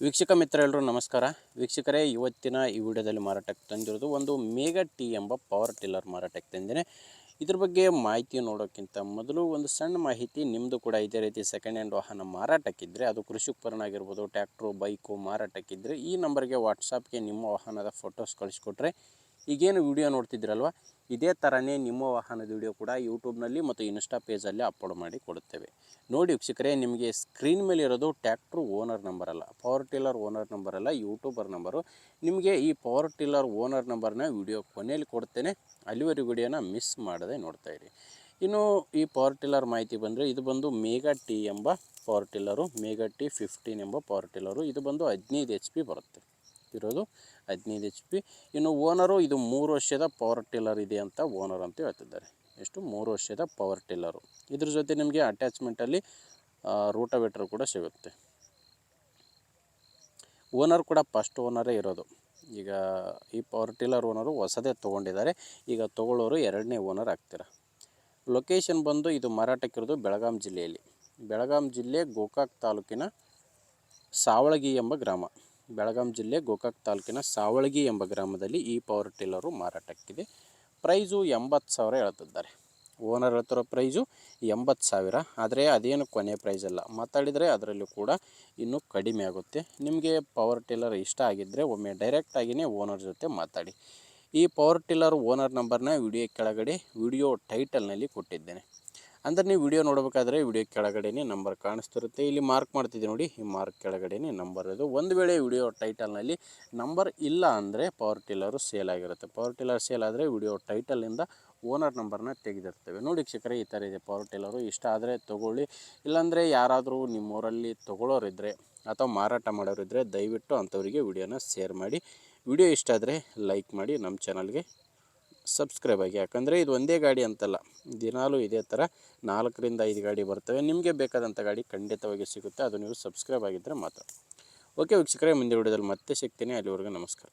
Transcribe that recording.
ವೀಕ್ಷಕ ಮಿತ್ರರೆಲ್ಲರೂ ನಮಸ್ಕಾರ. ವೀಕ್ಷಕರೇ, ಇವತ್ತಿನ ಈ ವಿಡಿಯೋದಲ್ಲಿ ಮಾರಾಟಕ್ಕೆ ತಂದಿರೋದು ಒಂದು ಮೇಗಾ ಟಿ ಎಂಬ ಪವರ್ ಟಿಲ್ಲರ್ ಮಾರಾಟಕ್ಕೆ ತಂದಿದ್ದೇನೆ. ಇದ್ರ ಬಗ್ಗೆ ಮಾಹಿತಿ ನೋಡೋಕ್ಕಿಂತ ಮೊದಲು ಒಂದು ಸಣ್ಣ ಮಾಹಿತಿ. ನಿಮ್ಮದು ಕೂಡ ಇದೇ ರೀತಿ ಸೆಕೆಂಡ್ ಹ್ಯಾಂಡ್ ವಾಹನ ಮಾರಾಟಕ್ಕಿದ್ದರೆ, ಅದು ಕೃಷಿ ಉಪಕರಣ ಆಗಿರ್ಬೋದು, ಟ್ಯಾಕ್ಟ್ರು, ಬೈಕು ಮಾರಾಟಕ್ಕಿದ್ದರೆ ಈ ನಂಬರ್ಗೆ ವಾಟ್ಸಪ್ಗೆ ನಿಮ್ಮ ವಾಹನದ ಫೋಟೋಸ್ ಕಳಿಸ್ಕೊಟ್ರೆ, ಈಗೇನು ವಿಡಿಯೋ ನೋಡ್ತಿದ್ದೀರಲ್ವ, ಇದೇ ಥರನೇ ನಿಮ್ಮ ವಾಹನದ ವಿಡಿಯೋ ಕೂಡ ಯೂಟ್ಯೂಬ್ನಲ್ಲಿ ಮತ್ತು ಇನ್ಸ್ಟಾ ಪೇಜಲ್ಲಿ ಅಪ್ಲೋಡ್ ಮಾಡಿ ಕೊಡುತ್ತೇವೆ. ನೋಡಿ ವೀಕ್ಷಕರೇ, ನಿಮಗೆ ಸ್ಕ್ರೀನ್ ಮೇಲೆ ಇರೋದು ಟ್ಯಾಕ್ಟ್ರು ಓನರ್ ನಂಬರ್ ಅಲ್ಲ, ಪವರ್ ಟಿಲ್ಲರ್ ಓನರ್ ನಂಬರ್ ಅಲ್ಲ, ಯೂಟ್ಯೂಬರ್ ನಂಬರು. ನಿಮಗೆ ಈ ಪವರ್ ಟಿಲ್ಲರ್ ಓನರ್ ನಂಬರ್ನ ವಿಡಿಯೋ ಕೊನೆಯಲ್ಲಿ ಕೊಡ್ತೇನೆ. ಅಲ್ಲಿವರೆಗೂ ವಿಡಿಯೋನ ಮಿಸ್ ಮಾಡದೆ ನೋಡ್ತಾಯಿರಿ. ಇನ್ನು ಈ ಪವರ್ ಟಿಲ್ಲರ್ ಮಾಹಿತಿ ಬಂದರೆ, ಇದು ಬಂದು ಮೇಗಾ ಟಿ ಎಂಬ ಪವರ್ ಟಿಲ್ಲರು, ಮೇಗಾ ಟಿ 15 ಎಂಬ ಪವರ್ ಟಿಲ್ಲರು. ಇದು ಬಂದು 15 HP ಬರುತ್ತೆ. ಇರೋದು 15 HP. ಇನ್ನು ಓನರು ಇದು 3 ವರ್ಷದ ಪವರ್ ಟಿಲ್ಲರ್ ಇದೆ ಅಂತ ಓನರ್ ಅಂತ ಹೇಳ್ತಿದ್ದಾರೆ. ಎಷ್ಟು? 3 ವರ್ಷದ ಪವರ್ ಟಿಲ್ಲರು. ಇದ್ರ ಜೊತೆ ನಿಮಗೆ ಅಟ್ಯಾಚ್ಮೆಂಟಲ್ಲಿ ರೂಟವೇಟ್ರ್ ಕೂಡ ಸಿಗುತ್ತೆ. ಓನರ್ ಕೂಡ ಫಸ್ಟ್ ಓನರೇ ಇರೋದು. ಈಗ ಈ ಪವರ್ ಟಿಲ್ಲರ್ ಓನರು ಹೊಸದೇ ತೊಗೊಂಡಿದ್ದಾರೆ. ಈಗ ತೊಗೊಳ್ಳೋರು 2ನೇ ಓನರ್ ಆಗ್ತೀರ. ಲೊಕೇಶನ್ ಬಂದು ಇದು ಮಾರಾಟಕ್ಕಿರೋದು ಬೆಳಗಾಂ ಜಿಲ್ಲೆಯಲ್ಲಿ. ಬೆಳಗಾಂ ಜಿಲ್ಲೆ ಗೋಕಾಕ್ ತಾಲೂಕಿನ ಸಾವಳಗಿ ಎಂಬ ಗ್ರಾಮ. ಬೆಳಗಾಂ ಜಿಲ್ಲೆ ಗೋಕಾಕ್ ತಾಲೂಕಿನ ಸಾವಳಗಿ ಎಂಬ ಗ್ರಾಮದಲ್ಲಿ ಈ ಪವರ್ ಟಿಲ್ಲರು ಮಾರಾಟಕ್ಕಿದೆ. ಪ್ರೈಸು 80,000 ಹೇಳ್ತಿದ್ದಾರೆ. ಓನರ್ ಹೇಳ್ತಿರೋ ಪ್ರೈಸು 80,000. ಆದರೆ ಅದೇನು ಕೊನೆ ಪ್ರೈಸ್ ಅಲ್ಲ, ಮಾತಾಡಿದರೆ ಅದರಲ್ಲೂ ಕೂಡ ಇನ್ನೂ ಕಡಿಮೆ ಆಗುತ್ತೆ. ನಿಮಗೆ ಪವರ್ ಟಿಲ್ಲರ್ ಇಷ್ಟ ಆಗಿದ್ದರೆ ಒಮ್ಮೆ ಡೈರೆಕ್ಟಾಗಿಯೇ ಓನರ್ ಜೊತೆ ಮಾತಾಡಿ. ಈ ಪವರ್ ಟಿಲ್ಲರ್ ಓನರ್ ನಂಬರ್ನ ವಿಡಿಯೋ ಕೆಳಗಡೆ ವಿಡಿಯೋ ಟೈಟಲ್ನಲ್ಲಿ ಕೊಟ್ಟಿದ್ದೇನೆ. ಅಂದರೆ ನೀವು ವಿಡಿಯೋ ನೋಡಬೇಕಾದ್ರೆ ವಿಡಿಯೋ ಕೆಳಗಡೆನೇ ನಂಬರ್ ಕಾಣಿಸ್ತಿರುತ್ತೆ. ಇಲ್ಲಿ ಮಾರ್ಕ್ ಮಾಡ್ತಿದ್ದೆ ನೋಡಿ, ಈ ಮಾರ್ಕ್ ಕೆಳಗಡೆನೇ ನಂಬರ್ ಇದು. ಒಂದು ವೇಳೆ ವಿಡಿಯೋ ಟೈಟಲ್ನಲ್ಲಿ ನಂಬರ್ ಇಲ್ಲ ಅಂದರೆ ಪವರ್ ಟಿಲ್ಲರು ಸೇಲ್ ಆಗಿರುತ್ತೆ. ಪವರ್ ಟಿಲ್ಲರ್ ಸೇಲ್ ಆದರೆ ವಿಡಿಯೋ ಟೈಟಲಿಂದ ಓನರ್ ನಂಬರ್ನ ತೆಗೆದಿರ್ತೇವೆ. ನೋಡಿ ವೀಕ್ಷಕರೇ, ಈ ಥರ ಇದೆ ಪವರ್ ಟಿಲ್ಲರು. ಇಷ್ಟ ಆದರೆ ತೊಗೊಳ್ಳಿ. ಇಲ್ಲಾಂದರೆ ಯಾರಾದರೂ ನಿಮ್ಮೂರಲ್ಲಿ ತೊಗೊಳ್ಳೋರಿದ್ದರೆ ಅಥವಾ ಮಾರಾಟ ಮಾಡೋರಿದ್ದರೆ ದಯವಿಟ್ಟು ಅಂಥವರಿಗೆ ವಿಡಿಯೋನ ಶೇರ್ ಮಾಡಿ. ವಿಡಿಯೋ ಇಷ್ಟ ಆದರೆ ಲೈಕ್ ಮಾಡಿ, ನಮ್ಮ ಚಾನಲ್ಗೆ ಸಬ್ಸ್ಕ್ರೈಬ್ ಆಗಿ. ಯಾಕಂದರೆ ಇದು ಒಂದೇ ಗಾಡಿ ಅಂತಲ್ಲ, ದಿನಾಲೂ ಇದೇ ಥರ 4ರಿಂದ 5 ಗಾಡಿ ಬರ್ತವೆ. ನಿಮಗೆ ಬೇಕಾದಂಥ ಗಾಡಿ ಖಂಡಿತವಾಗಿ ಸಿಗುತ್ತೆ. ಅದು ನೀವು ಸಬ್ಸ್ಕ್ರೈಬ್ ಆಗಿದ್ದರೆ ಮಾತ್ರ. ಓಕೆ ವೀಕ್ಷಕರೇ, ಮುಂದೆ ವಿಡಿಯೋದಲ್ಲಿ ಮತ್ತೆ ಸಿಗ್ತೀನಿ. ಅಲ್ಲಿವರೆಗೂ ನಮಸ್ಕಾರ.